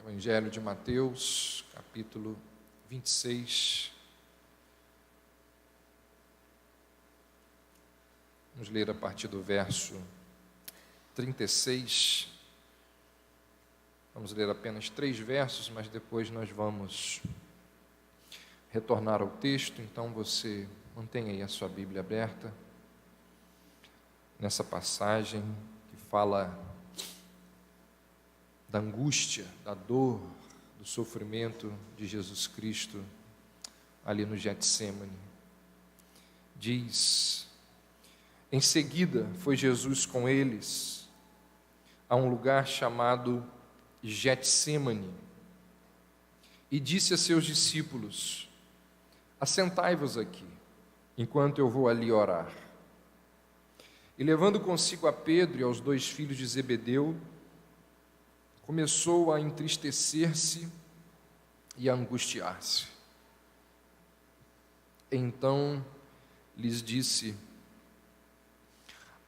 Evangelho de Mateus, capítulo 26. Vamos ler a partir do verso 36. Vamos ler apenas 3 versos, mas depois nós vamos retornar ao texto. Então você mantenha aí a sua Bíblia aberta nessa passagem que fala da angústia, da dor, do sofrimento de Jesus Cristo ali no Getsêmani. Diz: em seguida foi Jesus com eles a um lugar chamado Getsêmani e disse a seus discípulos: assentai-vos aqui, enquanto eu vou ali orar. E levando consigo a Pedro e aos 2 filhos de Zebedeu, começou a entristecer-se e a angustiar-se. Então lhes disse: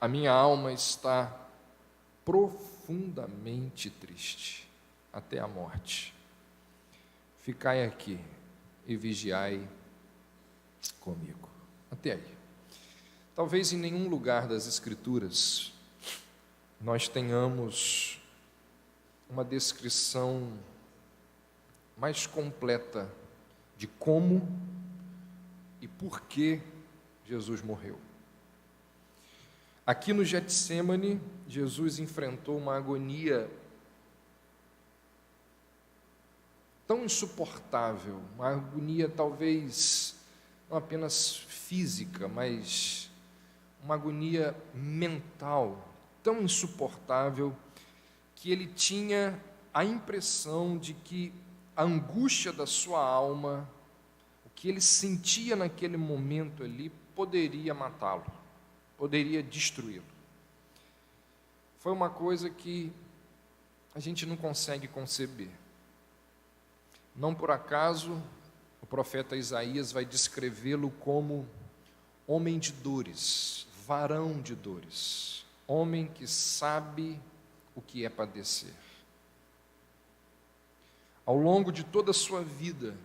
a minha alma está profundamente triste, até a morte. Ficai aqui e vigiai comigo. Até aí. Talvez em nenhum lugar das Escrituras nós tenhamos uma descrição mais completa de como e por que Jesus morreu. Aqui no Getsêmani, Jesus enfrentou uma agonia tão insuportável, uma agonia talvez não apenas física, mas uma agonia mental tão insuportável que ele tinha a impressão de que a angústia da sua alma, o que ele sentia naquele momento ali, poderia matá-lo, poderia destruí-lo. Foi uma coisa que a gente não consegue conceber. Não por acaso, o profeta Isaías vai descrevê-lo como homem de dores, varão de dores, homem que sabe o que é padecer. Ao longo de toda a sua vida,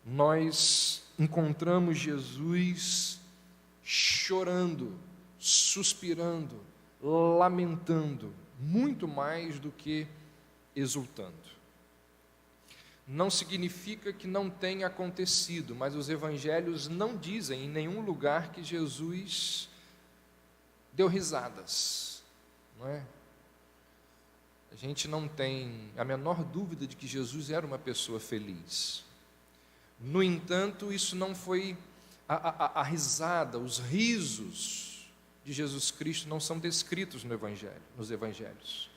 nós encontramos Jesus chorando, suspirando, lamentando, muito mais do que exultando. Não significa que não tenha acontecido, mas os evangelhos não dizem em nenhum lugar que Jesus deu risadas, não é? A gente não tem a menor dúvida de que Jesus era uma pessoa feliz. No entanto, isso não foi a risada, os risos de Jesus Cristo não são descritos no Evangelho, nos evangelhos.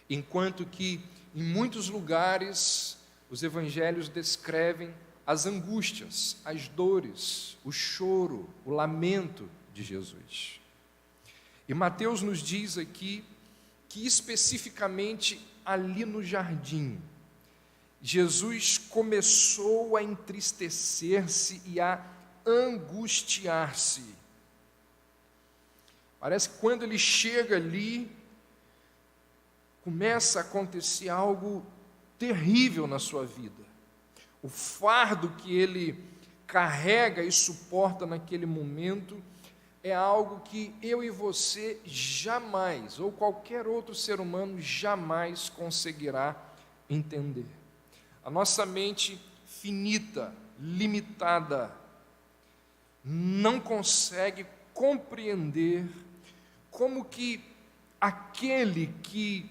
Enquanto que em muitos lugares os evangelhos descrevem as angústias, as dores, o choro, o lamento de Jesus. E Mateus nos diz aqui que especificamente ali no jardim, Jesus começou a entristecer-se e a angustiar-se. Parece que quando ele chega ali, começa a acontecer algo terrível na sua vida. O fardo que ele carrega e suporta naquele momento é algo que eu e você jamais, ou qualquer outro ser humano jamais conseguirá entender. A nossa mente finita, limitada, não consegue compreender como que aquele que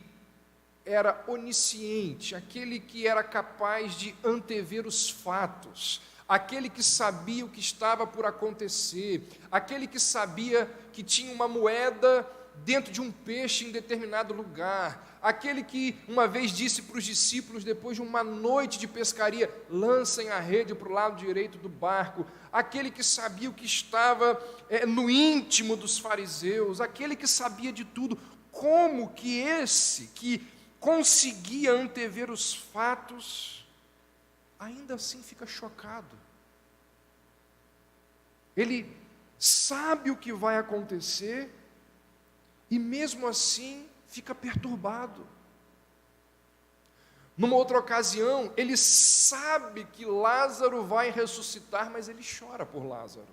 era onisciente, aquele que era capaz de antever os fatos, aquele que sabia o que estava por acontecer, aquele que sabia que tinha uma moeda dentro de um peixe em determinado lugar, aquele que uma vez disse para os discípulos, depois de uma noite de pescaria: lancem a rede para o lado direito do barco, aquele que sabia o que estava no íntimo dos fariseus, aquele que sabia de tudo, como que esse que conseguia antever os fatos ainda assim fica chocado? Ele sabe o que vai acontecer e mesmo assim fica perturbado. Numa outra ocasião, ele sabe que Lázaro vai ressuscitar, mas ele chora por Lázaro.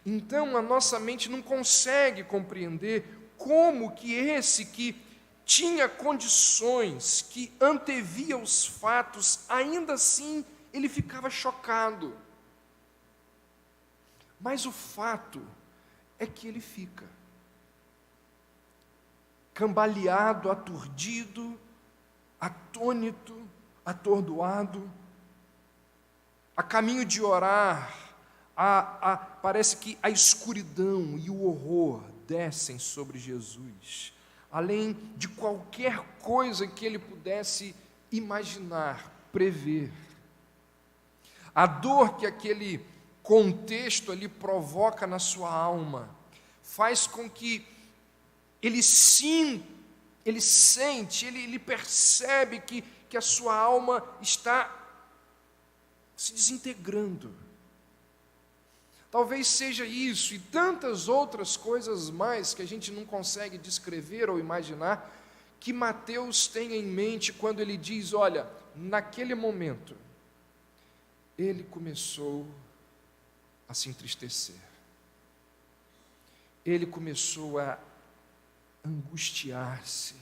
Então, a nossa mente não consegue compreender como que esse que tinha condições, que antevia os fatos, ainda assim ele ficava chocado. Mas o fato é que ele fica cambaleado, aturdido, atônito, atordoado, a caminho de orar, parece que a escuridão e o horror descem sobre Jesus, além de qualquer coisa que ele pudesse imaginar, prever. A dor que aquele contexto ali provoca na sua alma faz com que ele percebe que a sua alma está se desintegrando. Talvez seja isso e tantas outras coisas mais que a gente não consegue descrever ou imaginar, que Mateus tem em mente quando ele diz, olha, naquele momento, ele começou a se entristecer. Ele começou a angustiar-se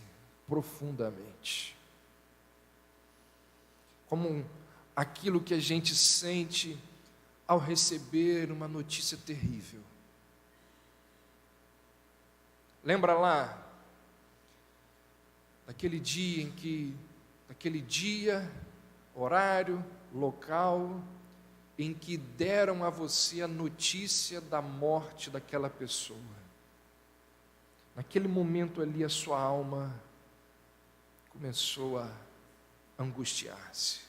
profundamente. Como aquilo que a gente sente ao receber uma notícia terrível. Lembra lá, daquele dia, horário, local, em que deram a você a notícia da morte daquela pessoa. Naquele momento ali, a sua alma começou a angustiar-se.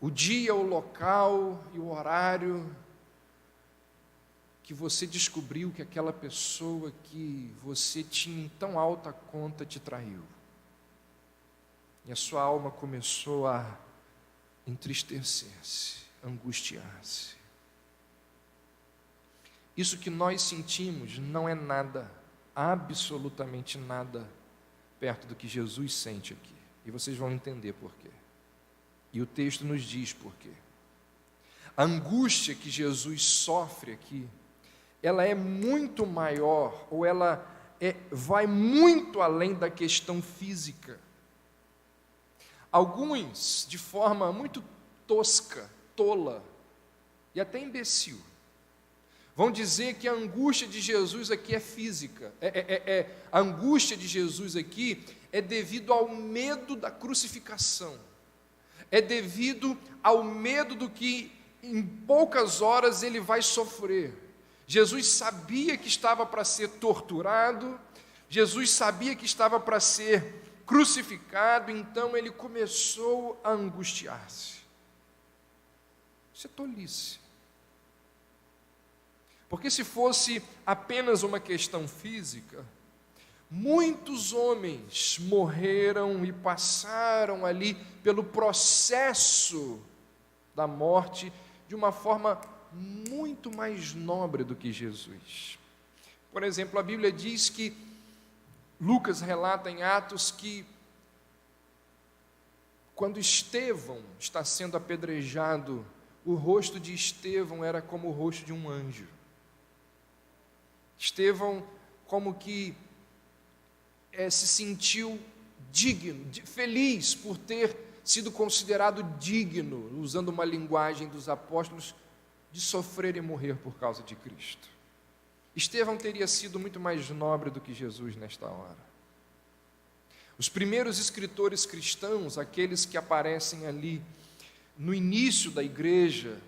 O dia, o local e o horário que você descobriu que aquela pessoa que você tinha em tão alta conta te traiu. E a sua alma começou a entristecer-se, angustiar-se. Isso que nós sentimos não é nada, absolutamente nada, perto do que Jesus sente aqui. E vocês vão entender por quê. E o texto nos diz por quê. A angústia que Jesus sofre aqui, ela é muito maior, ou ela vai muito além da questão física. Alguns, de forma muito tosca, tola e até imbecil, vão dizer que a angústia de Jesus aqui é física. A angústia de Jesus aqui é devido ao medo da crucificação. É devido ao medo do que em poucas horas ele vai sofrer. Jesus sabia que estava para ser torturado, Jesus sabia que estava para ser crucificado, então ele começou a angustiar-se. Isso é tolice. Porque se fosse apenas uma questão física, muitos homens morreram e passaram ali pelo processo da morte de uma forma muito mais nobre do que Jesus. Por exemplo, a Bíblia diz que, Lucas relata em Atos que quando Estevão está sendo apedrejado, o rosto de Estevão era como o rosto de um anjo. Estevão como que se sentiu digno, feliz por ter sido considerado digno, usando uma linguagem dos apóstolos, de sofrer e morrer por causa de Cristo. Estevão teria sido muito mais nobre do que Jesus nesta hora. Os primeiros escritores cristãos, aqueles que aparecem ali no início da igreja,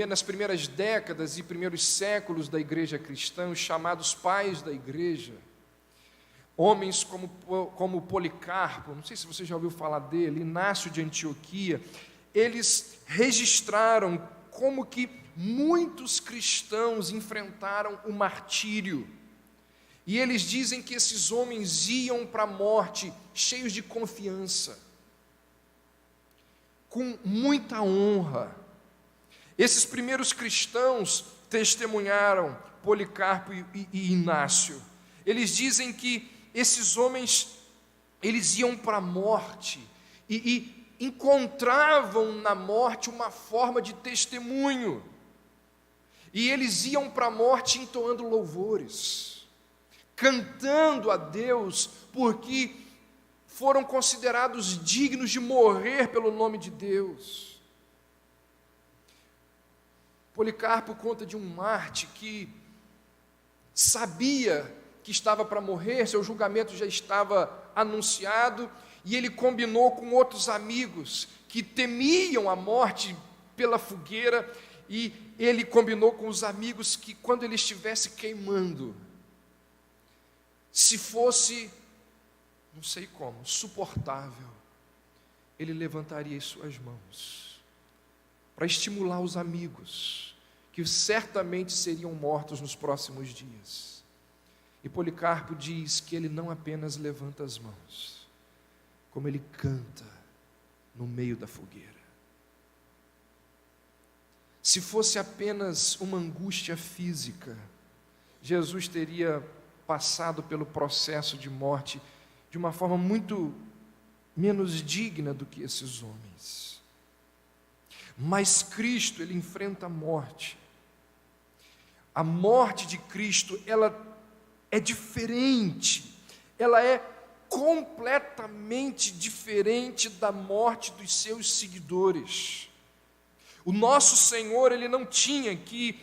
nas primeiras décadas e primeiros séculos da igreja cristã, os chamados pais da igreja, homens como Policarpo, não sei se você já ouviu falar dele, Inácio de Antioquia, eles registraram como que muitos cristãos enfrentaram o martírio, e eles dizem que esses homens iam para a morte cheios de confiança, com muita honra. Esses primeiros cristãos testemunharam Policarpo e Inácio. Eles dizem que esses homens, eles iam para a morte e encontravam na morte uma forma de testemunho. E eles iam para a morte entoando louvores, cantando a Deus, porque foram considerados dignos de morrer pelo nome de Deus. Policarpo conta de um Marte que sabia que estava para morrer, seu julgamento já estava anunciado, e ele combinou com outros amigos que temiam a morte pela fogueira, e ele combinou com os amigos que quando ele estivesse queimando, se fosse, não sei como, suportável, ele levantaria as suas mãos para estimular os amigos, que certamente seriam mortos nos próximos dias. E Policarpo diz que ele não apenas levanta as mãos, como ele canta no meio da fogueira. Se fosse apenas uma angústia física, Jesus teria passado pelo processo de morte de uma forma muito menos digna do que esses homens. Mas Cristo, ele enfrenta a morte. A morte de Cristo, ela é diferente, ela é completamente diferente da morte dos seus seguidores. O nosso Senhor, ele não tinha aqui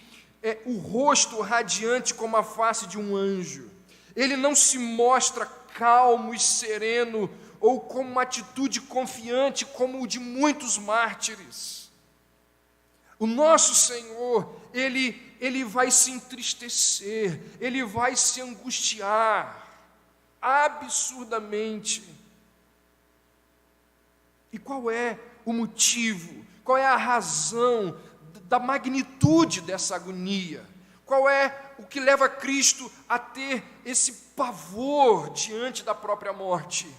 o rosto radiante como a face de um anjo. Ele não se mostra calmo e sereno, ou com uma atitude confiante como o de muitos mártires. O nosso Senhor, ele vai se entristecer, ele vai se angustiar, absurdamente. E qual é o motivo? Qual é a razão da magnitude dessa agonia? Qual é o que leva Cristo a ter esse pavor diante da própria morte?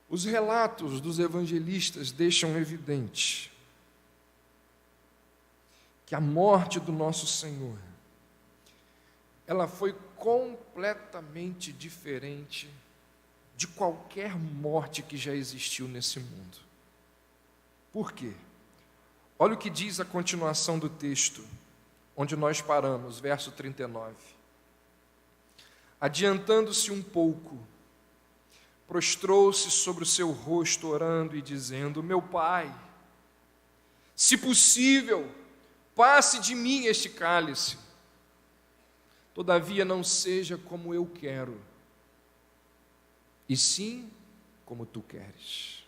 Os relatos dos evangelistas deixam evidente que a morte do nosso Senhor, ela foi completamente diferente de qualquer morte que já existiu nesse mundo. Por quê? Olha o que diz a continuação do texto, onde nós paramos, verso 39. Adiantando-se um pouco, prostrou-se sobre o seu rosto, orando e dizendo: meu Pai, se possível, passe de mim este cálice, todavia não seja como eu quero, e sim como tu queres.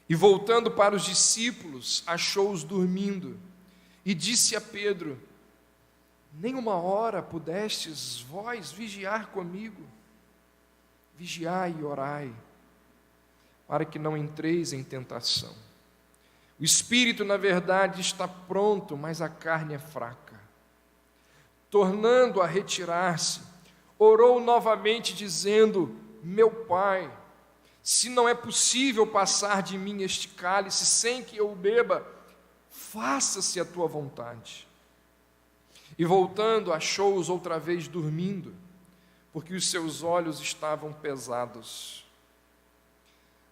E voltando para os discípulos, achou-os dormindo, e disse a Pedro: nem uma hora pudestes vós vigiar comigo? Vigiai e orai, para que não entreis em tentação. O espírito, na verdade, está pronto, mas a carne é fraca. Tornando a retirar-se, orou novamente, dizendo: meu Pai, se não é possível passar de mim este cálice sem que eu o beba, faça-se a tua vontade. E voltando, achou-os outra vez dormindo, porque os seus olhos estavam pesados.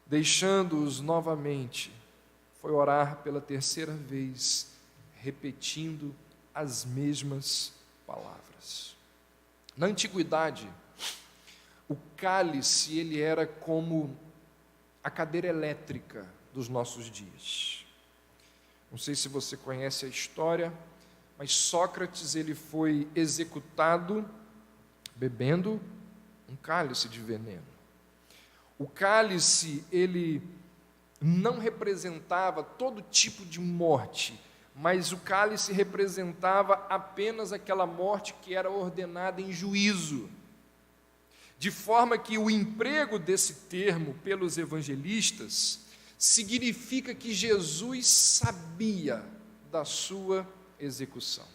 Deixando-os novamente, foi orar pela terceira vez, repetindo as mesmas palavras. Na antiguidade, o cálice, ele era como a cadeira elétrica dos nossos dias. Não sei se você conhece a história, mas Sócrates, ele foi executado bebendo um cálice de veneno. O cálice, ele não representava todo tipo de morte, mas o cálice representava apenas aquela morte que era ordenada em juízo. De forma que o emprego desse termo pelos evangelistas significa que Jesus sabia da sua execução.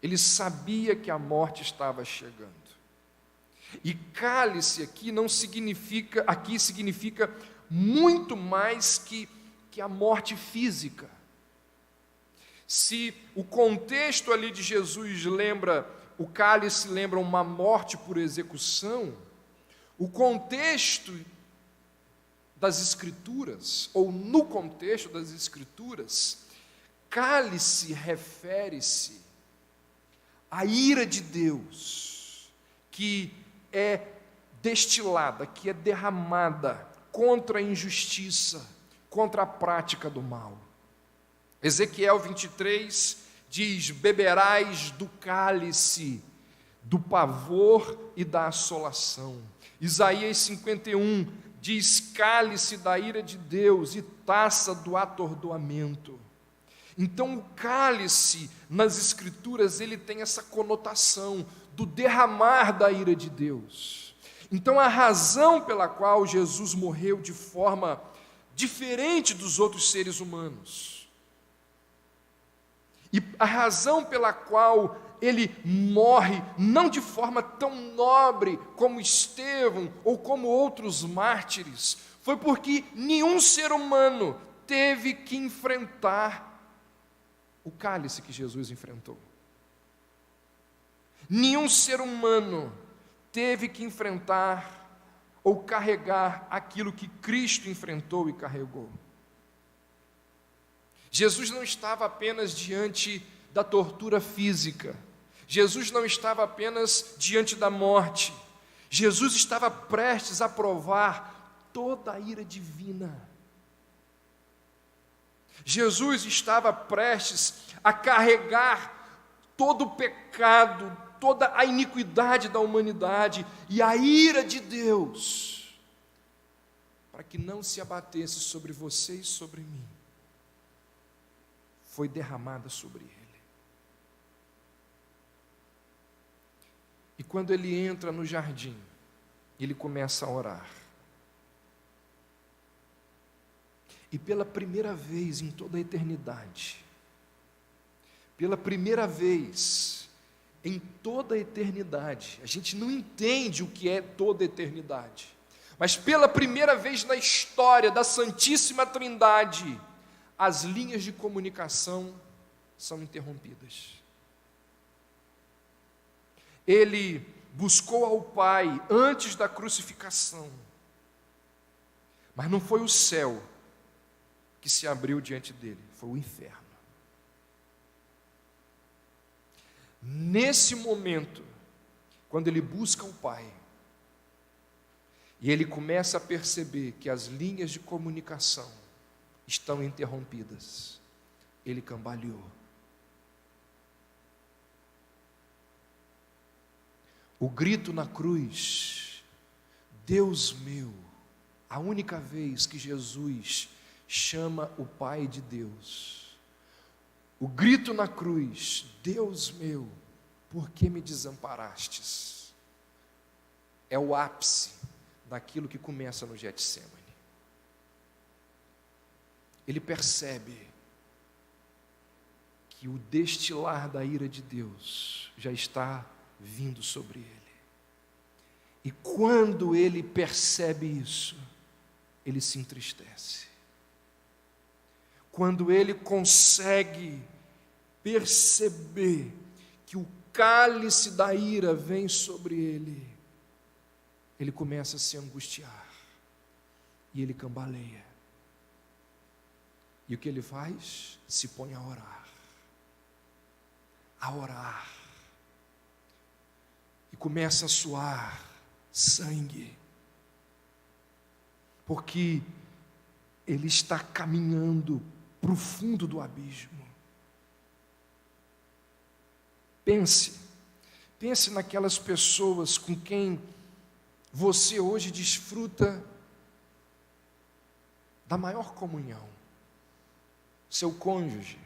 Ele sabia que a morte estava chegando. E cálice aqui significa muito mais que a morte física. Se o contexto ali de Jesus lembra, o cálice lembra uma morte por execução, o contexto das Escrituras, ou no contexto das Escrituras, cálice refere-se à ira de Deus, que é destilada, que é derramada contra a injustiça, contra a prática do mal. Ezequiel 23 diz: beberás do cálice do pavor e da assolação. Isaías 51 diz: cálice da ira de Deus e taça do atordoamento. Então o cálice nas Escrituras ele tem essa conotação do derramar da ira de Deus. Então a razão pela qual Jesus morreu de forma diferente dos outros seres humanos, e a razão pela qual ele morre não de forma tão nobre como Estevão ou como outros mártires, foi porque nenhum ser humano teve que enfrentar o cálice que Jesus enfrentou. Nenhum ser humano teve que enfrentar ou carregar aquilo que Cristo enfrentou e carregou. Jesus não estava apenas diante da tortura física, Jesus não estava apenas diante da morte, Jesus estava prestes a provar toda a ira divina. Jesus estava prestes a carregar todo o pecado, toda a iniquidade da humanidade e a ira de Deus, para que não se abatesse sobre você e sobre mim, foi derramada sobre ele. E quando ele entra no jardim, ele começa a orar. E pela primeira vez em toda a eternidade, pela primeira vez em toda a eternidade, a gente não entende o que é toda a eternidade, mas pela primeira vez na história da Santíssima Trindade, as linhas de comunicação são interrompidas. Ele buscou ao Pai antes da crucificação, mas não foi o céu que se abriu diante dele, foi o inferno. Nesse momento, quando ele busca o Pai, e ele começa a perceber que as linhas de comunicação estão interrompidas, ele cambaleou. O grito na cruz, Deus meu, a única vez que Jesus chama o Pai de Deus. O grito na cruz, Deus meu, por que me desamparastes? É o ápice daquilo que começa no Getsemane. Ele percebe que o destilar da ira de Deus já está vindo sobre ele. E quando ele percebe isso, ele se entristece. Quando ele consegue perceber que o cálice da ira vem sobre ele, ele começa a se angustiar e ele cambaleia. E o que ele faz? Se põe a orar. A orar. E começa a suar sangue. Porque ele está caminhando para o fundo do abismo. Pense naquelas pessoas com quem você hoje desfruta da maior comunhão. Seu cônjuge,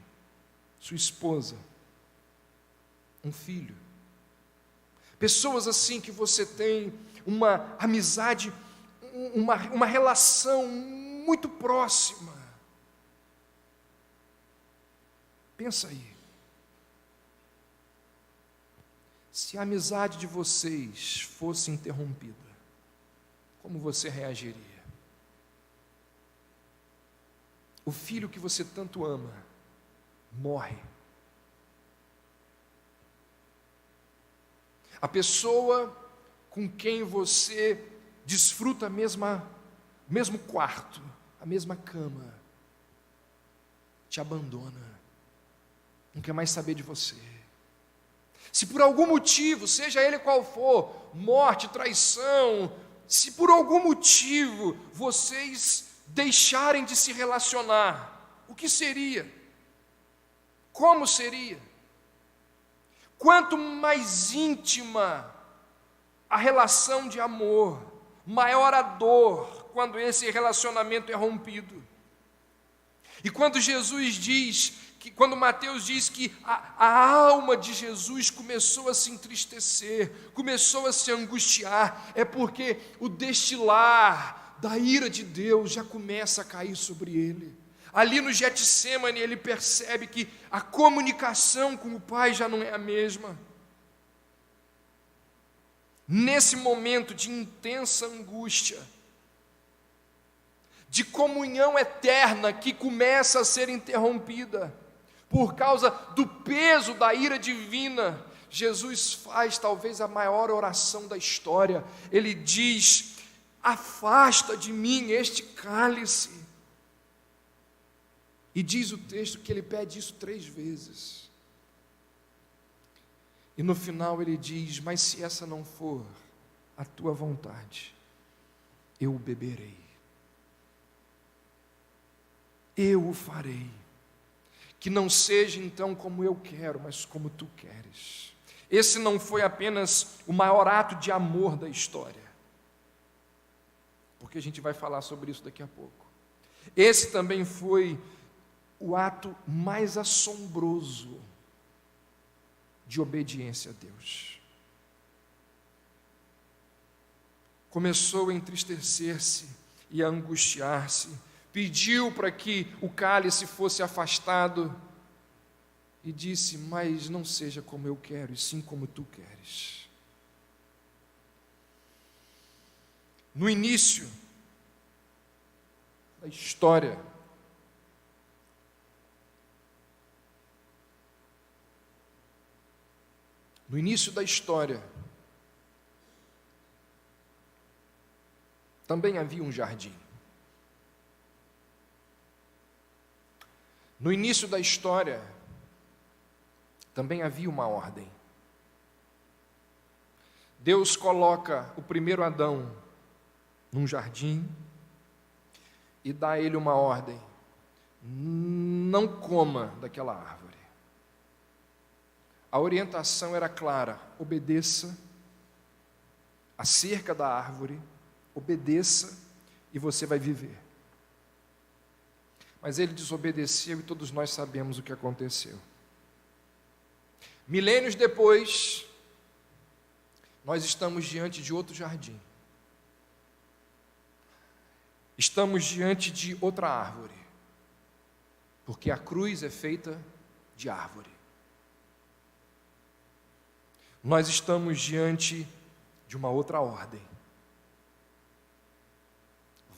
sua esposa, um filho. Pessoas assim que você tem uma amizade, uma relação muito próxima. Pensa aí. Se a amizade de vocês fosse interrompida, como você reagiria? O filho que você tanto ama morre. A pessoa com quem você desfruta mesmo quarto, a mesma cama, te abandona, não quer mais saber de você. Se por algum motivo, seja ele qual for, morte, traição, se por algum motivo vocês deixarem de se relacionar, o que seria? Como seria? Quanto mais íntima a relação de amor, maior a dor quando esse relacionamento é rompido. E quando quando Mateus diz que a alma de Jesus começou a se entristecer, começou a se angustiar, é porque o destilar da ira de Deus já começa a cair sobre ele. Ali no Getsêmani ele percebe que a comunicação com o Pai já não é a mesma. Nesse momento de intensa angústia, de comunhão eterna que começa a ser interrompida, por causa do peso da ira divina, Jesus faz talvez a maior oração da história. Ele diz: afasta de mim este cálice. E diz o texto que ele pede isso 3 vezes. E no final ele diz: mas se essa não for a tua vontade, eu o beberei. Eu o farei. Que não seja então como eu quero, mas como tu queres. Esse não foi apenas o maior ato de amor da história, porque a gente vai falar sobre isso daqui a pouco. Esse também foi o ato mais assombroso de obediência a Deus. Começou a entristecer-se e a angustiar-se, pediu para que o cálice fosse afastado e disse: mas não seja como eu quero, e sim como tu queres. No início da história, também havia um jardim. No início da história, também havia uma ordem. Deus coloca o primeiro Adão num jardim e dá a ele uma ordem: não coma daquela árvore. A orientação era clara: obedeça acerca da árvore, obedeça e você vai viver. Mas ele desobedeceu e todos nós sabemos o que aconteceu. Milênios depois, nós estamos diante de outro jardim. Estamos diante de outra árvore, porque a cruz é feita de árvore. Nós estamos diante de uma outra ordem.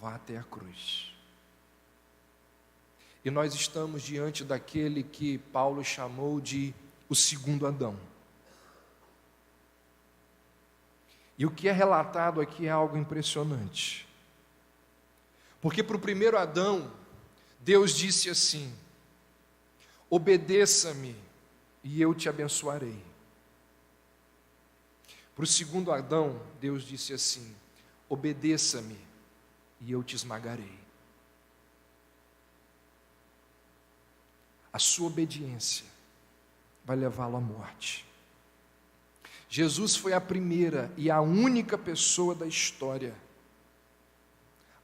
Vá até a cruz. E nós estamos diante daquele que Paulo chamou de o segundo Adão. E o que é relatado aqui é algo impressionante. Porque para o primeiro Adão, Deus disse assim: obedeça-me e eu te abençoarei. Para o segundo Adão, Deus disse assim: obedeça-me e eu te esmagarei. A sua obediência vai levá-lo à morte. Jesus foi a primeira e a única pessoa da história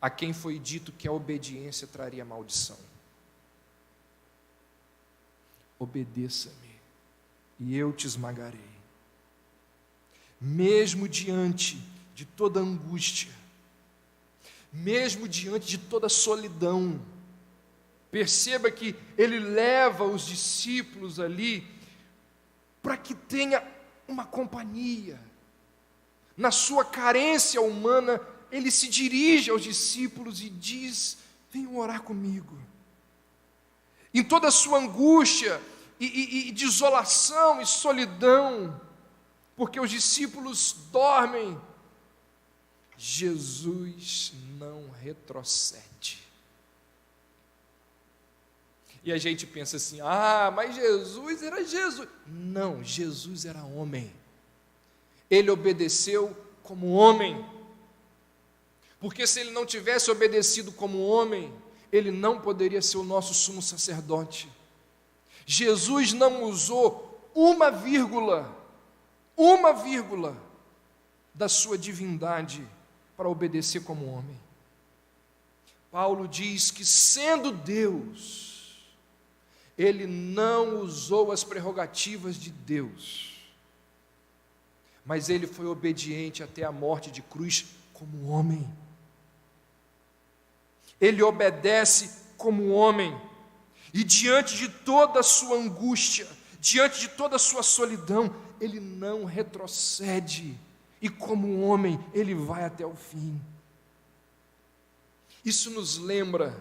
a quem foi dito que a obediência traria maldição. Obedeça-me e eu te esmagarei. Mesmo diante de toda angústia, mesmo diante de toda solidão, perceba que ele leva os discípulos ali para que tenha uma companhia. Na sua carência humana, ele se dirige aos discípulos e diz: venham orar comigo. Em toda a sua angústia e desolação e solidão, porque os discípulos dormem. Jesus não retrocede. E a gente pensa assim: mas Jesus era Jesus. Não, Jesus era homem. Ele obedeceu como homem. Porque se ele não tivesse obedecido como homem, ele não poderia ser o nosso sumo sacerdote. Jesus não usou uma vírgula da sua divindade para obedecer como homem. Paulo diz que, sendo Deus, ele não usou as prerrogativas de Deus, mas ele foi obediente até a morte de cruz como homem. Ele obedece como homem, e diante de toda a sua angústia, diante de toda a sua solidão, ele não retrocede, e como homem, ele vai até o fim. Isso nos lembra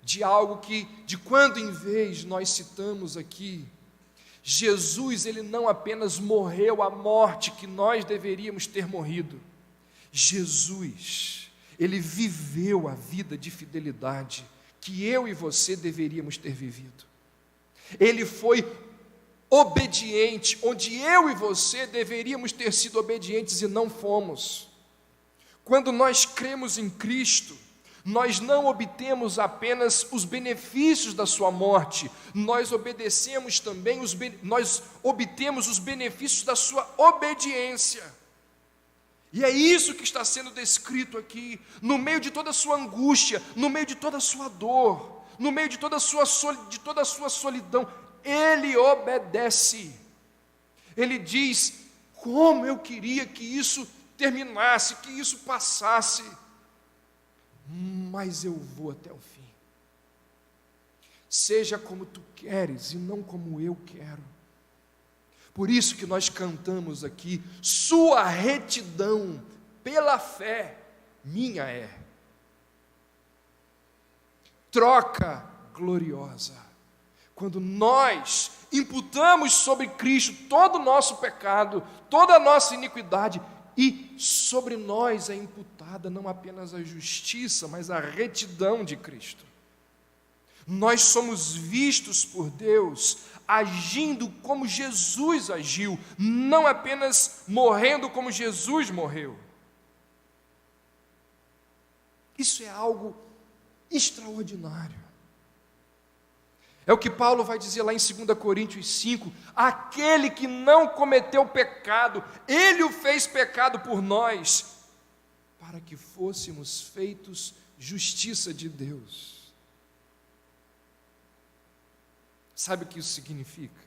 de algo que, de quando em vez, nós citamos aqui. Jesus, ele não apenas morreu a morte que nós deveríamos ter morrido. Jesus, ele viveu a vida de fidelidade que eu e você deveríamos ter vivido. Ele foi obediente, onde eu e você deveríamos ter sido obedientes e não fomos. Quando nós cremos em Cristo, nós não obtemos apenas os benefícios da sua morte, nós obedecemos também, nós obtemos os benefícios da sua obediência. E é isso que está sendo descrito aqui, no meio de toda a sua angústia, no meio de toda a sua dor, no meio de toda a sua solidão, ele obedece. Ele diz: como eu queria que isso terminasse, que isso passasse, mas eu vou até o fim. Seja como tu queres e não como eu quero. Por isso que nós cantamos aqui: sua retidão pela fé minha é. Troca gloriosa. Quando nós imputamos sobre Cristo todo o nosso pecado, toda a nossa iniquidade, e sobre nós é imputada não apenas a justiça, mas a retidão de Cristo. Nós somos vistos por Deus agindo como Jesus agiu, não apenas morrendo como Jesus morreu. Isso é algo extraordinário. É o que Paulo vai dizer lá em 2 Coríntios 5, aquele que não cometeu pecado, ele o fez pecado por nós, para que fôssemos feitos justiça de Deus. Sabe o que isso significa?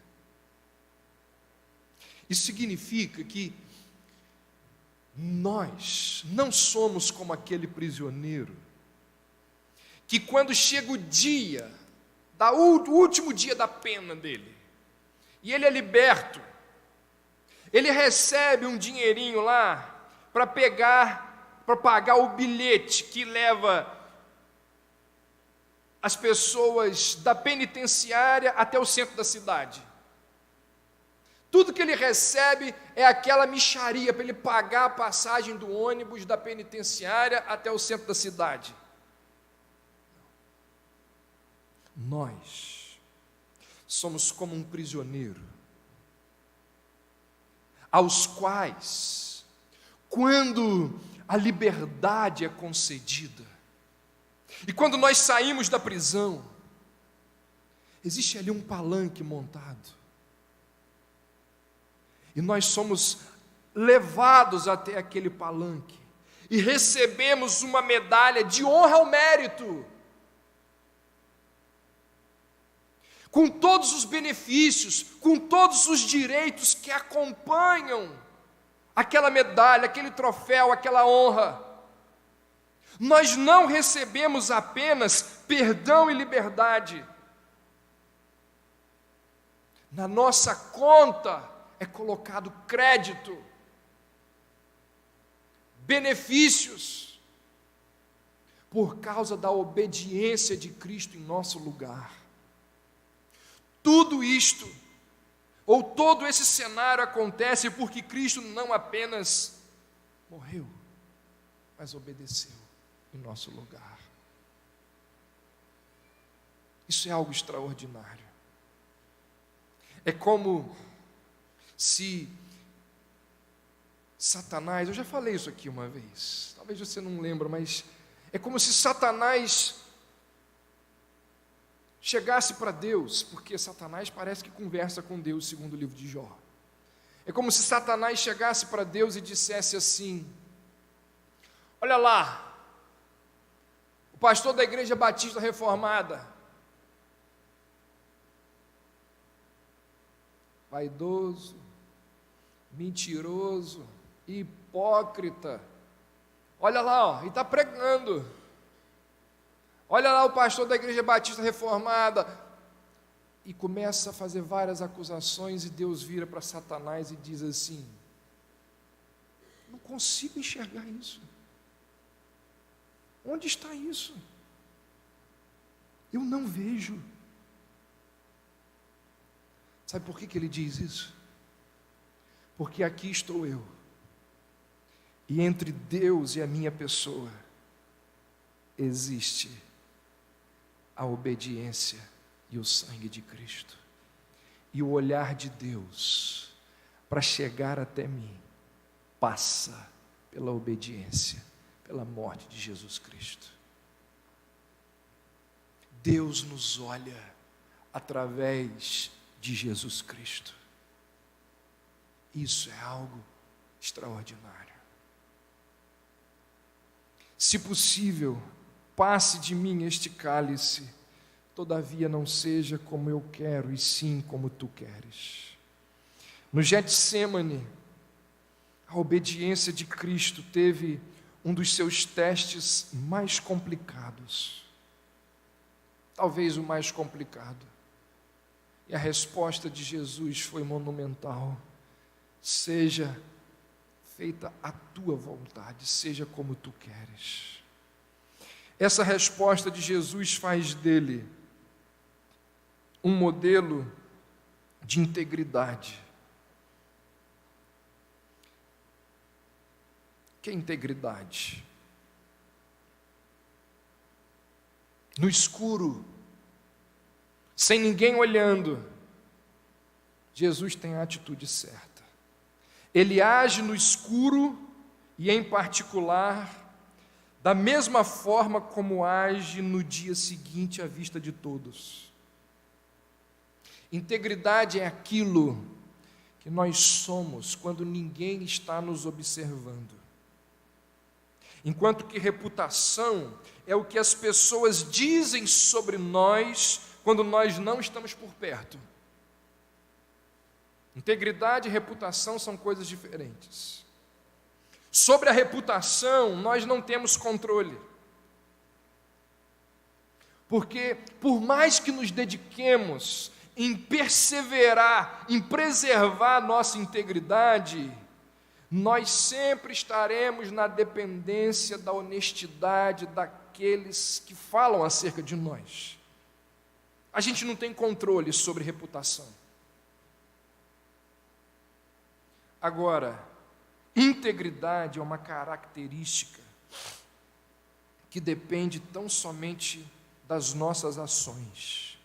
Isso significa que nós não somos como aquele prisioneiro, que quando chega o dia, o último dia da pena dele, e ele é liberto, ele recebe um dinheirinho lá, para pagar o bilhete que leva as pessoas da penitenciária até o centro da cidade. Tudo que ele recebe é aquela mixaria para ele pagar a passagem do ônibus da penitenciária até o centro da cidade. Nós somos como um prisioneiro, aos quais, quando a liberdade é concedida, e quando nós saímos da prisão, existe ali um palanque montado, e nós somos levados até aquele palanque, e recebemos uma medalha de honra ao mérito, com todos os benefícios, com todos os direitos que acompanham aquela medalha, aquele troféu, aquela honra. Nós não recebemos apenas perdão e liberdade. Na nossa conta é colocado crédito, benefícios, por causa da obediência de Cristo em nosso lugar. Tudo isto ou todo esse cenário acontece porque Cristo não apenas morreu, mas obedeceu em nosso lugar. Isso é algo extraordinário. É como se Satanás, eu já falei isso aqui uma vez, talvez você não lembre, mas é como se Satanás chegasse para Deus, porque Satanás parece que conversa com Deus, segundo o livro de Jó. É como se Satanás chegasse para Deus e dissesse assim: olha lá, o pastor da Igreja Batista Reformada, vaidoso, mentiroso, hipócrita, olha lá, ó, e está pregando. Olha lá o pastor da Igreja Batista Reformada, e começa a fazer várias acusações, e Deus vira para Satanás e diz assim: não consigo enxergar isso. Onde está isso? Eu não vejo. Sabe por que ele diz isso? Porque aqui estou eu, e entre Deus e a minha pessoa existe a obediência e o sangue de Cristo, e o olhar de Deus para chegar até mim passa pela obediência, pela morte de Jesus Cristo. Deus nos olha através de Jesus Cristo. Isso é algo extraordinário. Se possível, passe de mim este cálice, todavia não seja como eu quero, e sim como tu queres. No Getsêmani, a obediência de Cristo teve um dos seus testes mais complicados, talvez o mais complicado, e a resposta de Jesus foi monumental: seja feita a tua vontade, seja como tu queres. Essa resposta de Jesus faz dele um modelo de integridade. O que é integridade? No escuro, sem ninguém olhando, Jesus tem a atitude certa. Ele age no escuro e, em particular, da mesma forma como age no dia seguinte à vista de todos. Integridade é aquilo que nós somos quando ninguém está nos observando. Enquanto que reputação é o que as pessoas dizem sobre nós quando nós não estamos por perto. Integridade e reputação são coisas diferentes. Sobre a reputação, nós não temos controle. Porque, por mais que nos dediquemos em perseverar, em preservar a nossa integridade, nós sempre estaremos na dependência da honestidade daqueles que falam acerca de nós. A gente não tem controle sobre reputação. Agora, integridade é uma característica que depende tão somente das nossas ações,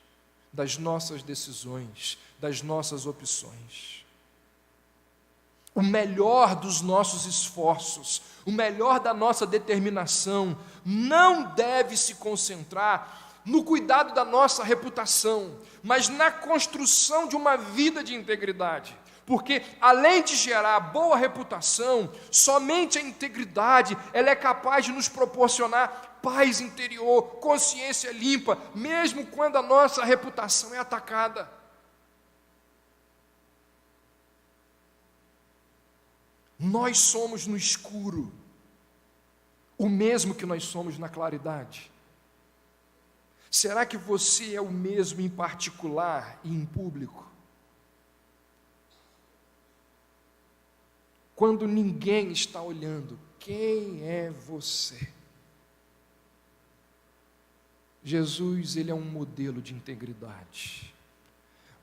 das nossas decisões, das nossas opções. O melhor dos nossos esforços, o melhor da nossa determinação, não deve se concentrar no cuidado da nossa reputação, mas na construção de uma vida de integridade. Porque, além de gerar boa reputação, somente a integridade ela é capaz de nos proporcionar paz interior, consciência limpa, mesmo quando a nossa reputação é atacada. Nós somos no escuro o mesmo que nós somos na claridade. Será que você é o mesmo em particular e em público? Quando ninguém está olhando, quem é você? Jesus, ele é um modelo de integridade.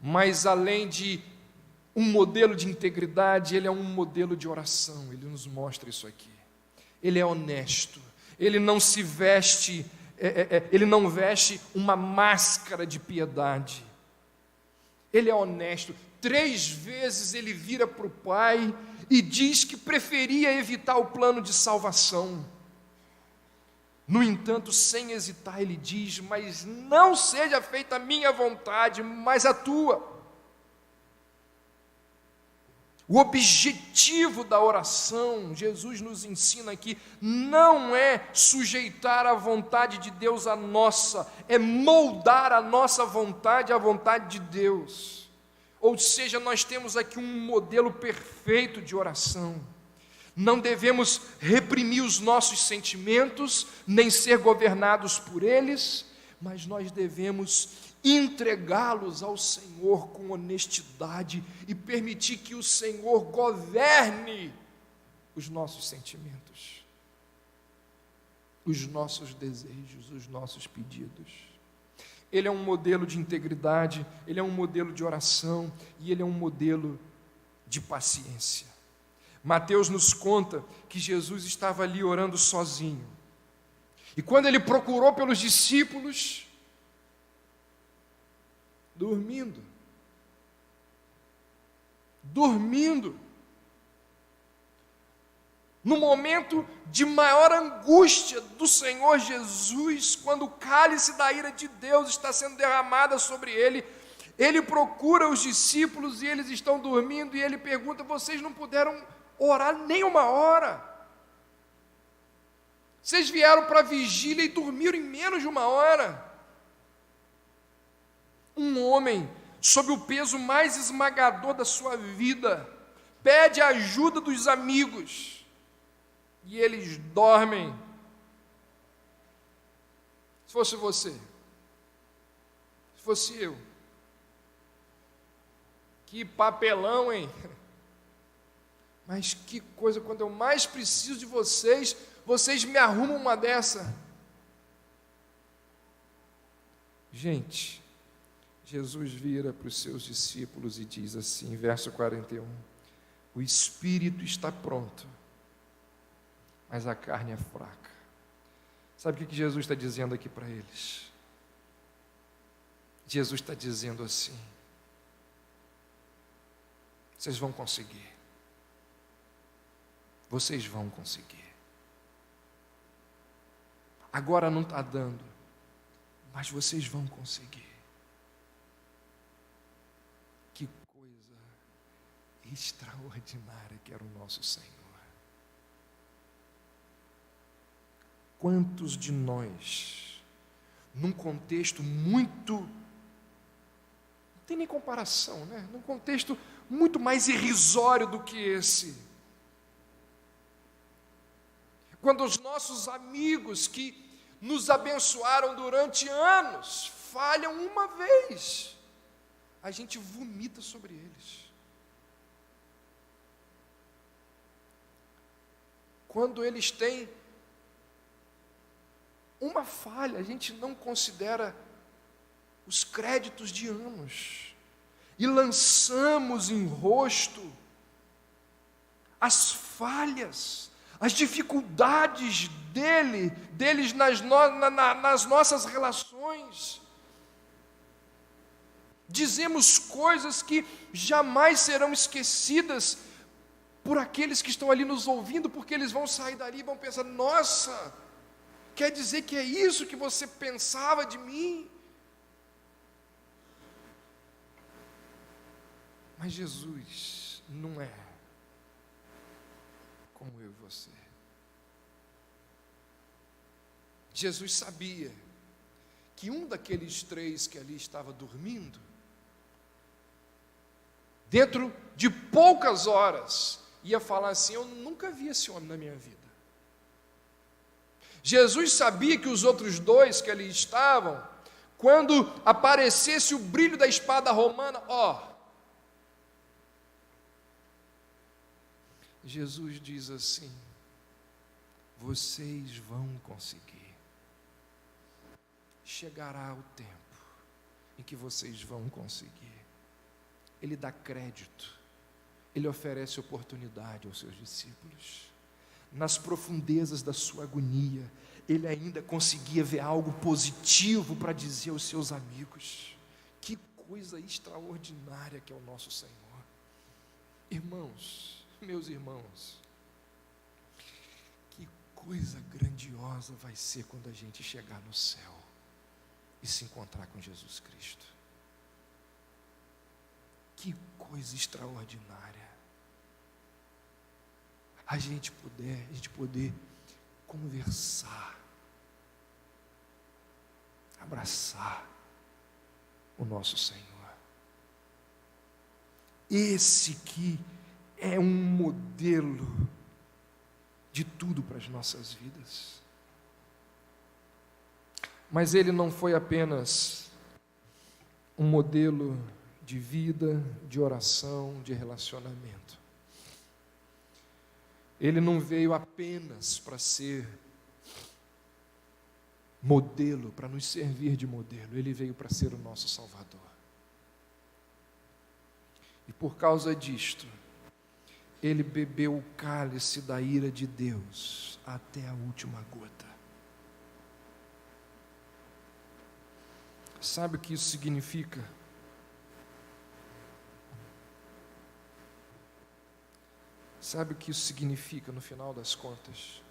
Mas além de um modelo de integridade, ele é um modelo de oração, ele nos mostra isso aqui. Ele é honesto, ele não se veste, ele não veste uma máscara de piedade. Ele é honesto. 3 vezes ele vira para o Pai e diz que preferia evitar o plano de salvação. No entanto, sem hesitar, ele diz: mas não seja feita a minha vontade, mas a tua. O objetivo da oração, Jesus nos ensina aqui, não é sujeitar a vontade de Deus à nossa, é moldar a nossa vontade à vontade de Deus. Ou seja, nós temos aqui um modelo perfeito de oração. Não devemos reprimir os nossos sentimentos, nem ser governados por eles, mas nós devemos entregá-los ao Senhor com honestidade e permitir que o Senhor governe os nossos sentimentos, os nossos desejos, os nossos pedidos. Ele é um modelo de integridade, ele é um modelo de oração e ele é um modelo de paciência. Mateus nos conta que Jesus estava ali orando sozinho. E quando ele procurou pelos discípulos, dormindo. No momento de maior angústia do Senhor Jesus, quando o cálice da ira de Deus está sendo derramada sobre ele, ele procura os discípulos e eles estão dormindo e ele pergunta: vocês não puderam orar nem uma hora? Vocês vieram para a vigília e dormiram em menos de uma hora? Um homem, sob o peso mais esmagador da sua vida, pede a ajuda dos amigos, e eles dormem. Se fosse você, se fosse eu, que papelão, hein? Mas que coisa, quando eu mais preciso de vocês, vocês me arrumam uma dessa. Gente, Jesus vira para os seus discípulos e diz assim, verso 41, o espírito está pronto, mas a carne é fraca. Sabe o que Jesus está dizendo aqui para eles? Jesus está dizendo assim: vocês vão conseguir. Vocês vão conseguir. Agora não está dando, mas vocês vão conseguir. Que coisa extraordinária que era o nosso Senhor. Quantos de nós, num contexto muito, não tem nem comparação, né? Num contexto muito mais irrisório do que esse, quando os nossos amigos que nos abençoaram durante anos falham uma vez, a gente vomita sobre eles. Quando eles têm uma falha, a gente não considera os créditos de anos e lançamos em rosto as falhas, as dificuldades deles nas nossas relações. Dizemos coisas que jamais serão esquecidas por aqueles que estão ali nos ouvindo, porque eles vão sair dali e vão pensar: nossa, quer dizer que é isso que você pensava de mim? Mas Jesus não é como eu e você. Jesus sabia que um daqueles 3 que ali estava dormindo, dentro de poucas horas, ia falar assim: eu nunca vi esse homem na minha vida. Jesus sabia que os outros 2 que ali estavam, quando aparecesse o brilho da espada romana, Jesus diz assim: vocês vão conseguir. Chegará o tempo em que vocês vão conseguir. Ele dá crédito Ele oferece oportunidade aos seus discípulos. Nas profundezas da sua agonia, ele ainda conseguia ver algo positivo para dizer aos seus amigos. Que coisa extraordinária que é o nosso Senhor. Irmãos, meus irmãos, que coisa grandiosa vai ser quando a gente chegar no céu e se encontrar com Jesus Cristo. Que coisa extraordinária. A gente poder conversar, abraçar o nosso Senhor. Esse que é um modelo de tudo para as nossas vidas. Mas ele não foi apenas um modelo de vida, de oração, de relacionamento. Ele não veio apenas para ser modelo, para nos servir de modelo. Ele veio para ser o nosso Salvador. E por causa disto, ele bebeu o cálice da ira de Deus até a última gota. Sabe o que isso significa? Sabe o que isso significa no final das contas?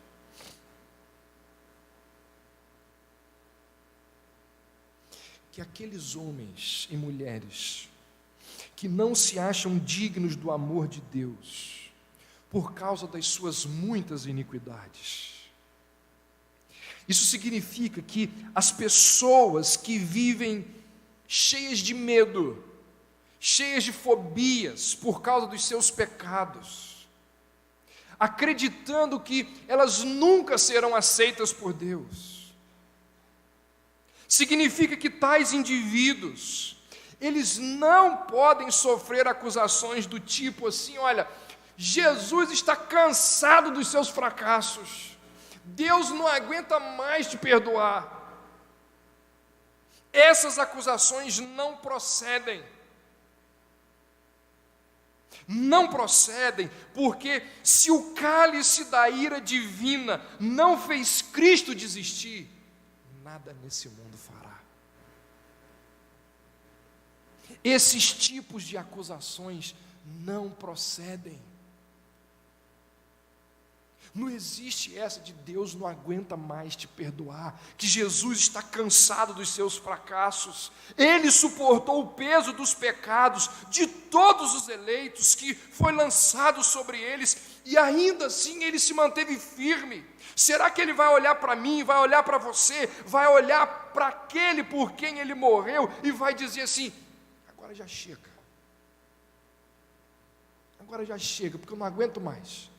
Que aqueles homens e mulheres que não se acham dignos do amor de Deus, por causa das suas muitas iniquidades. Isso significa que as pessoas que vivem cheias de medo, cheias de fobias por causa dos seus pecados, acreditando que elas nunca serão aceitas por Deus. Significa que tais indivíduos, eles não podem sofrer acusações do tipo assim: olha, Jesus está cansado dos seus fracassos, Deus não aguenta mais te perdoar. Essas acusações não procedem. Não procedem, porque se o cálice da ira divina não fez Cristo desistir, nada nesse mundo fará. Esses tipos de acusações não procedem. Não existe essa de Deus não aguenta mais te perdoar, que Jesus está cansado dos seus fracassos. Ele suportou o peso dos pecados de todos os eleitos que foi lançado sobre eles, e ainda assim ele se manteve firme. Será que ele vai olhar para mim, vai olhar para você, vai olhar para aquele por quem ele morreu e vai dizer assim: agora já chega, porque eu não aguento mais?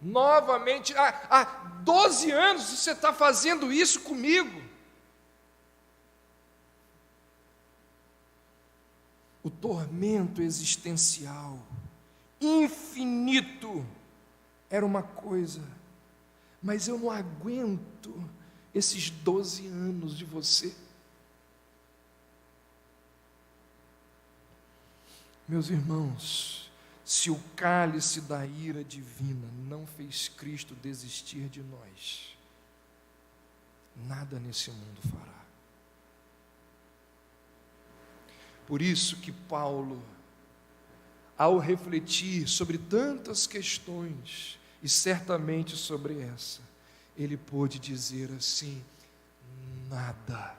Novamente, há 12 anos você está fazendo isso comigo. O tormento existencial, infinito, era uma coisa, mas eu não aguento esses 12 anos de você. Meus irmãos, se o cálice da ira divina não fez Cristo desistir de nós, nada nesse mundo fará. Por isso que Paulo, ao refletir sobre tantas questões, e certamente sobre essa, ele pôde dizer assim: nada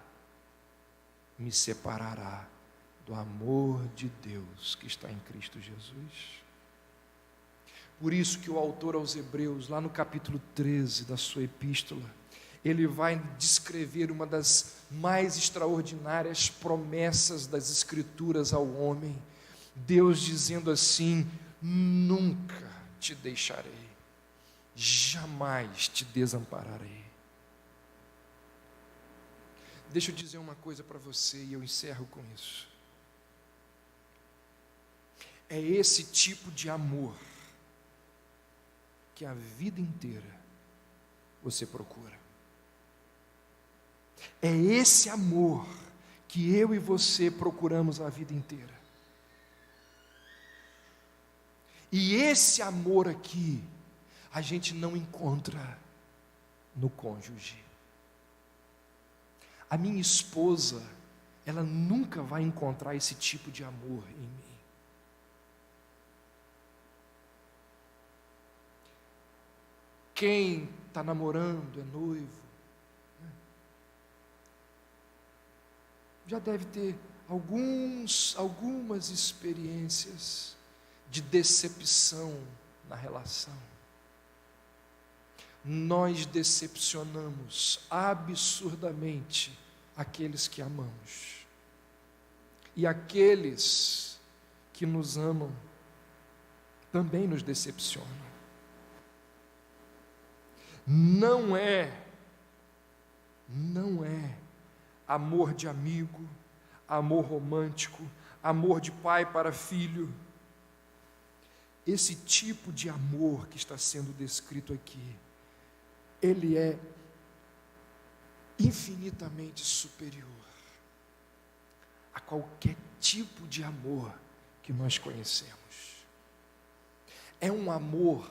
me separará do amor de Deus que está em Cristo Jesus. Por isso que o autor aos Hebreus, lá no capítulo 13 da sua epístola, ele vai descrever uma das mais extraordinárias promessas das Escrituras ao homem. Deus dizendo assim: nunca te deixarei, jamais te desampararei. Deixa eu dizer uma coisa para você e eu encerro com isso. É esse tipo de amor que a vida inteira você procura. É esse amor que eu e você procuramos a vida inteira. E esse amor aqui, a gente não encontra no cônjuge. A minha esposa, ela nunca vai encontrar esse tipo de amor em mim. Quem está namorando, é noivo, já deve ter algumas experiências de decepção na relação. Nós decepcionamos absurdamente aqueles que amamos. E aqueles que nos amam também nos decepcionam. Não é amor de amigo, amor romântico, amor de pai para filho. Esse tipo de amor que está sendo descrito aqui, ele é infinitamente superior a qualquer tipo de amor que nós conhecemos. É um amor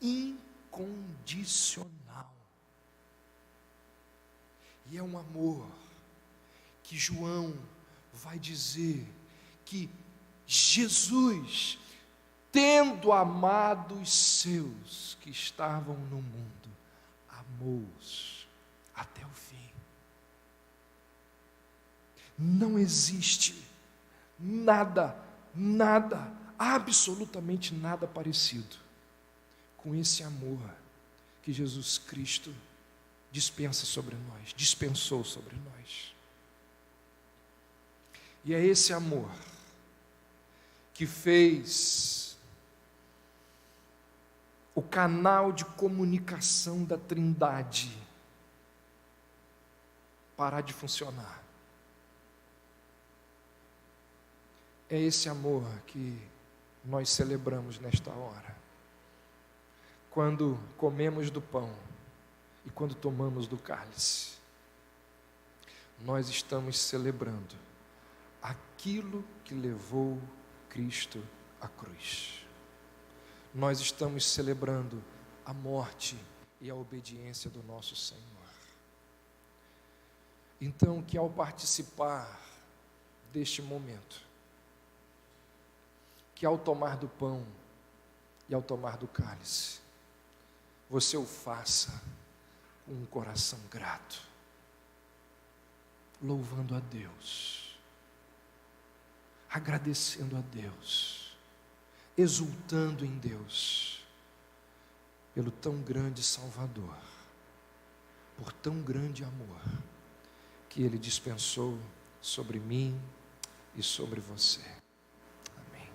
incondicional. E é um amor que João vai dizer que Jesus, tendo amado os seus que estavam no mundo, amou-os até o fim. Não existe nada, absolutamente nada parecido com esse amor que Jesus Cristo dispensou sobre nós. E é esse amor que fez o canal de comunicação da Trindade parar de funcionar. É esse amor que nós celebramos nesta hora. Quando comemos do pão e quando tomamos do cálice, nós estamos celebrando aquilo que levou Cristo à cruz. Nós estamos celebrando a morte e a obediência do nosso Senhor. Então, que ao participar deste momento, que ao tomar do pão e ao tomar do cálice, você o faça com um coração grato, louvando a Deus, agradecendo a Deus, exultando em Deus, pelo tão grande Salvador, por tão grande amor, que Ele dispensou sobre mim e sobre você. Amém.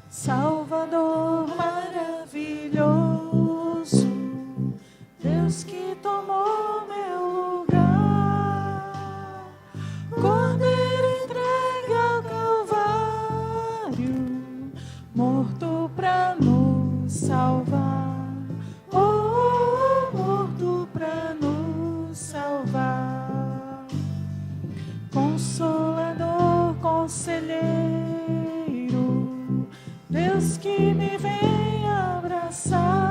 Salvador maravilhoso, Deus que tomou meu lugar, Cordeiro entregue ao Calvário, morto pra nos salvar, morto pra nos salvar. Consolador, conselheiro, Deus que me vem abraçar.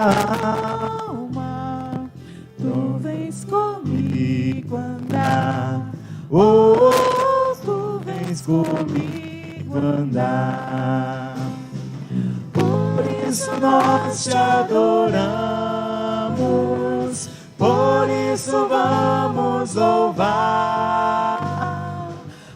alma, tu vens comigo andar. Oh, tu vens comigo andar. Por isso nós te adoramos, por isso vamos louvar,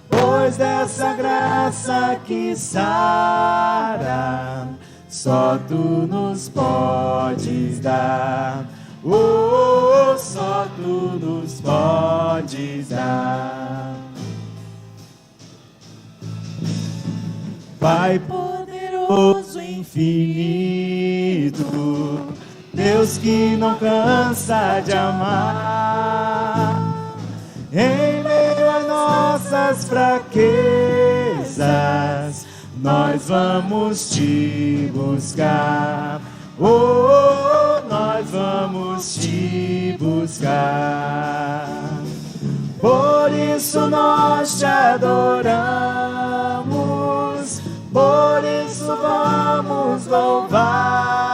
pois dessa graça que sara, só tu nos podes dar. Oh, só tu nos podes dar. Pai poderoso, infinito, Deus que não cansa de amar, em meio a nossas fraquezas, nós vamos te buscar. Oh, nós vamos te buscar. Por isso nós te adoramos, por isso vamos louvar,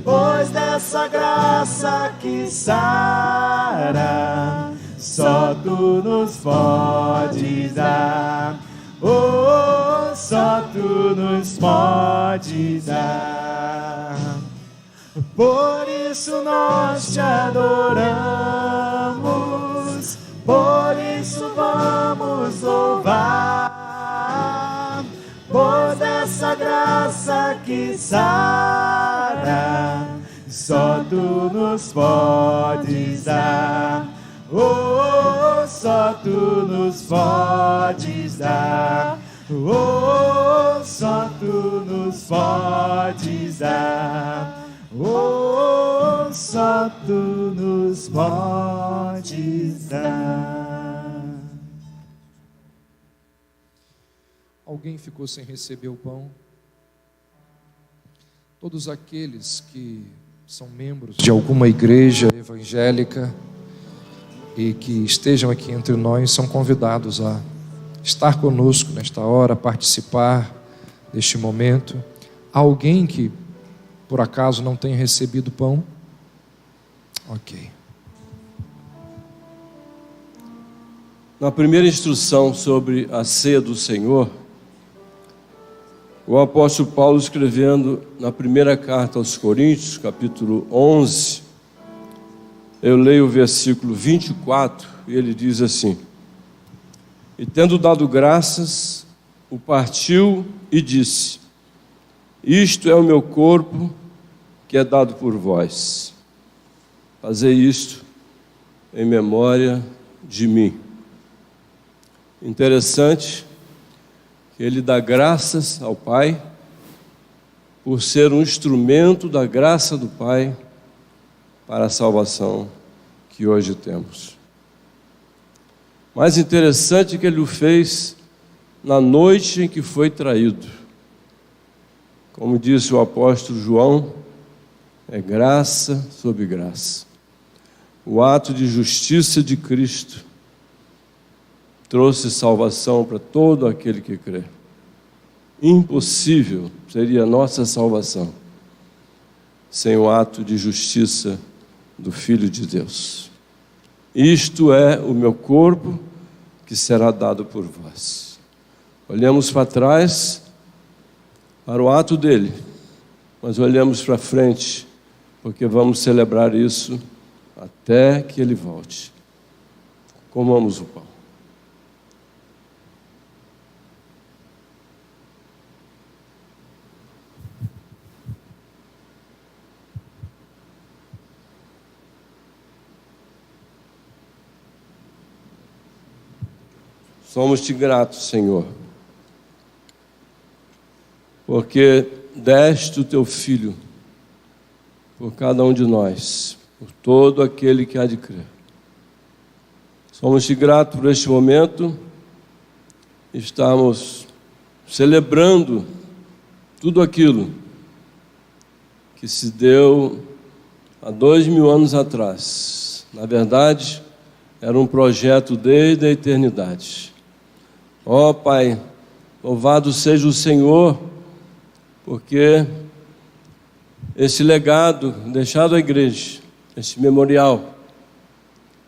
pois dessa graça que sara, só tu nos podes dar. Oh, só tu nos podes dar. Por isso nós te adoramos, por isso vamos louvar, pois dessa graça que sara, só tu nos podes dar. Oh, só tu nos podes dar. Oh, só tu nos podes dar. Oh, só tu nos podes dar. Alguém ficou sem receber o pão? Todos aqueles que são membros de alguma igreja evangélica e que estejam aqui entre nós são convidados a estar conosco nesta hora, participar deste momento. Alguém que por acaso não tenha recebido pão? Ok. Na primeira instrução sobre a ceia do Senhor, o apóstolo Paulo, escrevendo na primeira carta aos Coríntios, capítulo 11, eu leio o versículo 24, e ele diz assim: e tendo dado graças, o partiu e disse: isto é o meu corpo, que é dado por vós. Fazei isto em memória de mim. Interessante que ele dá graças ao Pai por ser um instrumento da graça do Pai para a salvação que hoje temos. Mais interessante que ele o fez na noite em que foi traído. Como disse o apóstolo João, é graça sobre graça. O ato de justiça de Cristo trouxe salvação para todo aquele que crê. Impossível seria a nossa salvação sem o ato de justiça do Filho de Deus. Isto é o meu corpo que será dado por vós. Olhamos para trás para o ato dele, mas olhamos para frente, porque vamos celebrar isso até que ele volte. Comamos o pão. Somos-te gratos, Senhor, porque deste o teu Filho por cada um de nós, por todo aquele que há de crer. Somos-te gratos por este momento. Estamos celebrando tudo aquilo que se deu há 2000 anos atrás. Na verdade, era um projeto desde a eternidade. Ó Pai, louvado seja o Senhor, porque esse legado deixado à igreja, esse memorial,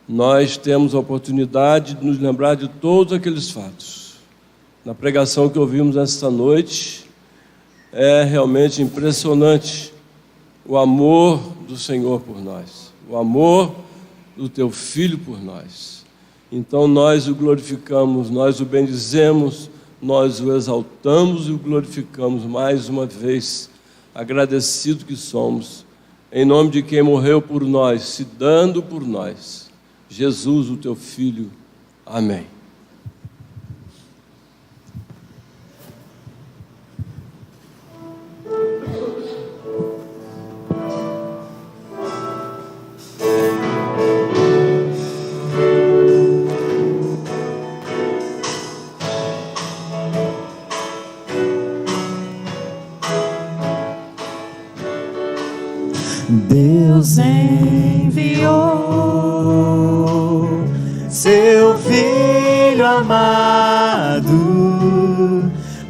nós temos a oportunidade de nos lembrar de todos aqueles fatos. Na pregação que ouvimos esta noite, é realmente impressionante o amor do Senhor por nós, o amor do teu Filho por nós. Então nós o glorificamos, nós o bendizemos, nós o exaltamos e o glorificamos mais uma vez, agradecido que somos, em nome de quem morreu por nós, se dando por nós, Jesus, o teu Filho. Amém. Deus enviou seu Filho amado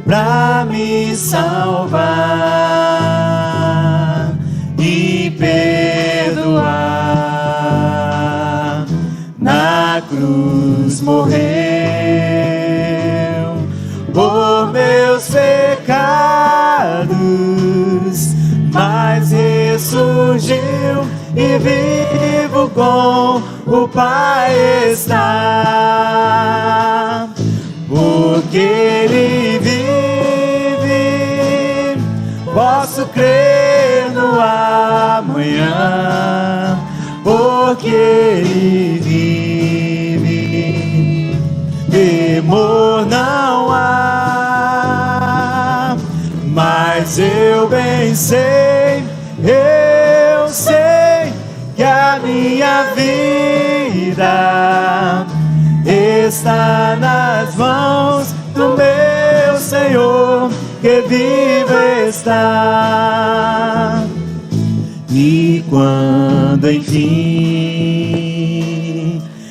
pra me salvar e perdoar. Na cruz morreu por meus pecados, mas ressurgiu e vivo com o Pai está. Porque Ele vive, posso crer no amanhã. Porque Ele vive, temor não há. Mas eu bem sei, eu sei que a minha vida está nas mãos do meu Senhor, que vivo está. E quando enfim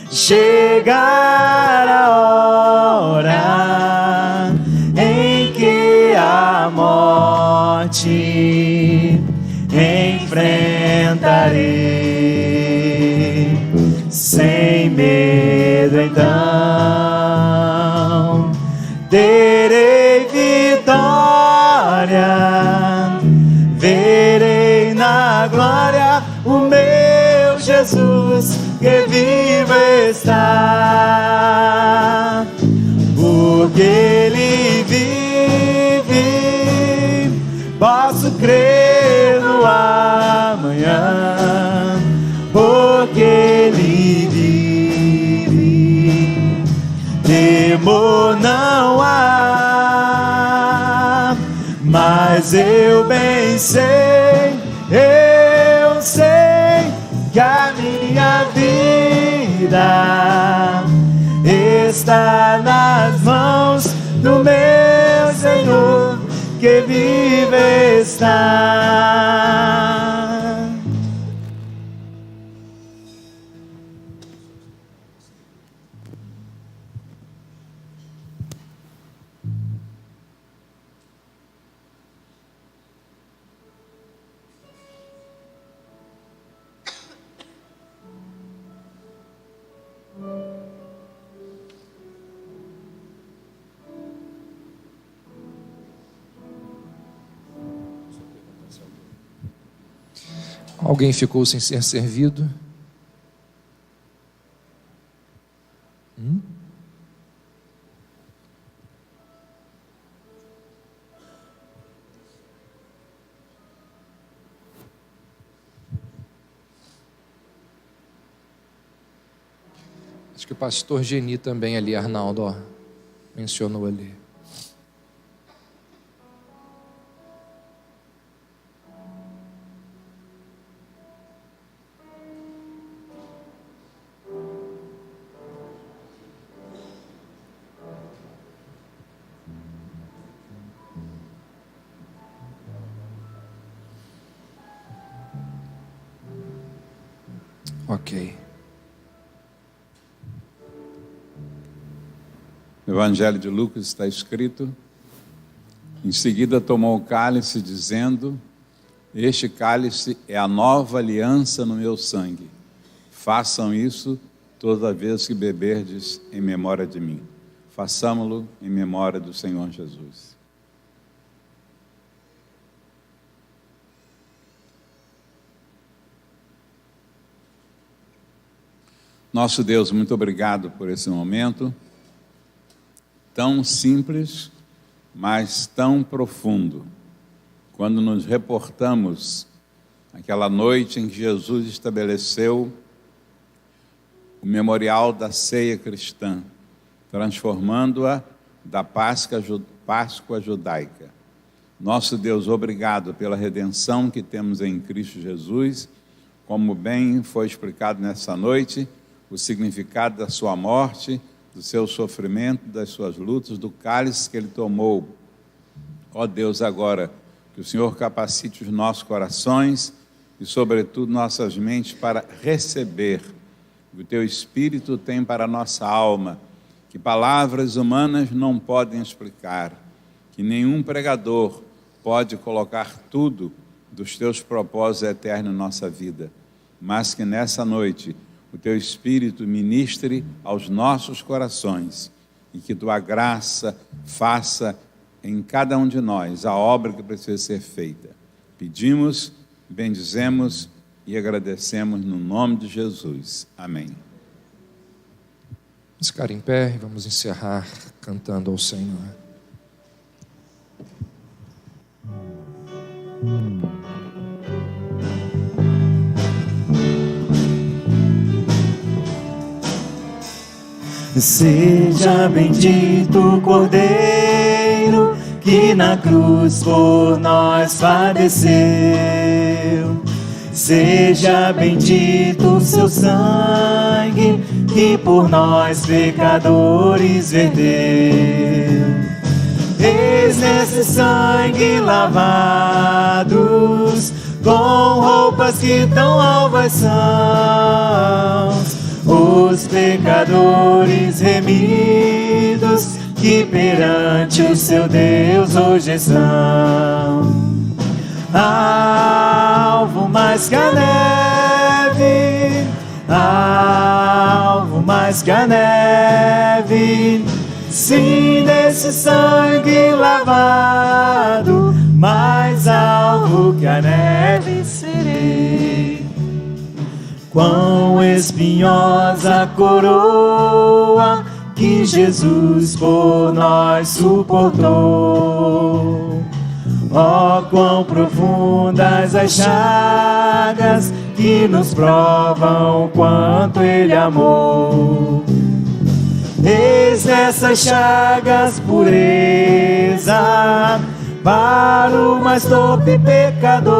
chegar a hora em que a morte enfrentarei, sem medo então terei vitória, verei na glória o meu Jesus, que vivo está. Porque Ele vive, posso crer no amanhã. Porque Ele vive, temor não há. Mas eu bem sei, eu sei que a minha vida está nas mãos do meu Senhor, que vive está. Alguém ficou sem ser servido? Acho que o pastor Geni também ali, Arnaldo, ó, mencionou ali. Ok. No Evangelho de Lucas está escrito: em seguida tomou o cálice, dizendo: Este cálice é a nova aliança no meu sangue. Façam isso toda vez que beberdes em memória de mim. Façamo-lo em memória do Senhor Jesus. Nosso Deus, muito obrigado por esse momento tão simples, mas tão profundo. Quando nos reportamos àquela noite em que Jesus estabeleceu o memorial da ceia cristã, transformando-a da Páscoa judaica. Nosso Deus, obrigado pela redenção que temos em Cristo Jesus, como bem foi explicado nessa noite, o significado da sua morte, do seu sofrimento, das suas lutas, do cálice que ele tomou. Ó Deus, agora que o Senhor capacite os nossos corações e, sobretudo, nossas mentes para receber o que o Teu Espírito tem para a nossa alma, que palavras humanas não podem explicar, que nenhum pregador pode colocar tudo dos Teus propósitos eternos em nossa vida, mas que nessa noite o Teu Espírito ministre aos nossos corações e que Tua graça faça em cada um de nós a obra que precisa ser feita. Pedimos, bendizemos e agradecemos no nome de Jesus. Amém. Vamos ficar em pé e vamos encerrar cantando ao Senhor. Seja bendito o Cordeiro que na cruz por nós padeceu. Seja bendito o seu sangue que por nós pecadores verteu. Eis nesse sangue lavados, com roupas que tão alvas são, os pecadores remidos que perante o seu Deus hoje estão. Alvo mais que a neve, alvo mais que a neve, sim, desse sangue lavado, mais alvo que a neve serei. Quão espinhosa coroa que Jesus por nós suportou. Ó, quão profundas as chagas que nos provam quanto Ele amou. Eis nessas chagas pureza para o mais torpe pecador.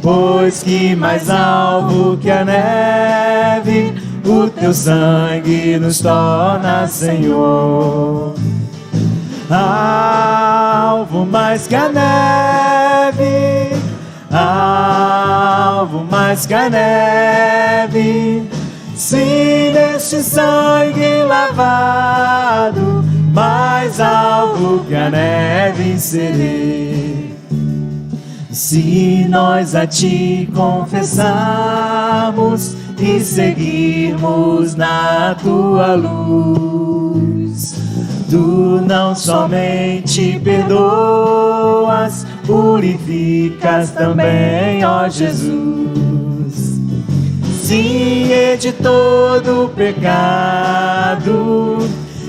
Pois que mais alvo que a neve, o Teu sangue nos torna, Senhor. Alvo mais que a neve, alvo mais que a neve, sim, neste sangue lavado, mais alvo que a neve serei. Se nós a Ti confessarmos e seguirmos na Tua luz, Tu não somente perdoas, purificas também, ó Jesus. Sim, e de todo pecado,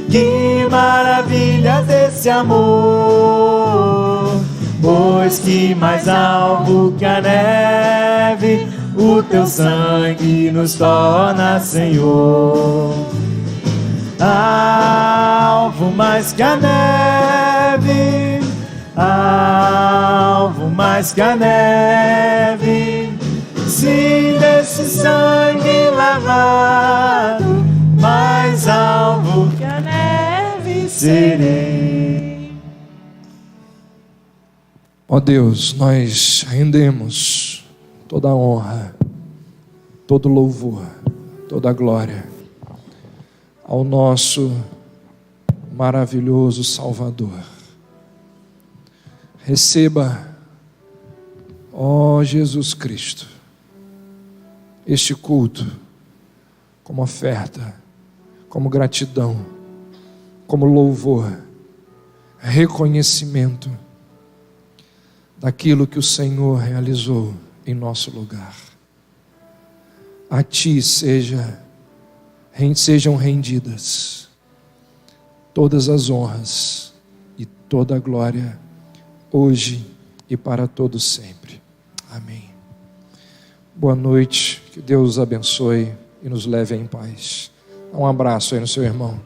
que maravilha desse amor. Pois que mais alvo que a neve, o Teu sangue nos torna, Senhor. Alvo mais que a neve, alvo mais que a neve, sim, desse sangue lavado, mais alvo que a neve serei. Ó Deus, nós rendemos toda a honra, todo louvor, toda a glória ao nosso maravilhoso Salvador. Receba Ó Jesus Cristo, este culto, como oferta, como gratidão, como louvor, reconhecimento daquilo que o Senhor realizou em nosso lugar. A Ti sejam rendidas todas as honras e toda a glória, hoje e para todos sempre. Amém. Boa noite, que Deus os abençoe e nos leve em paz. Um abraço aí no seu irmão.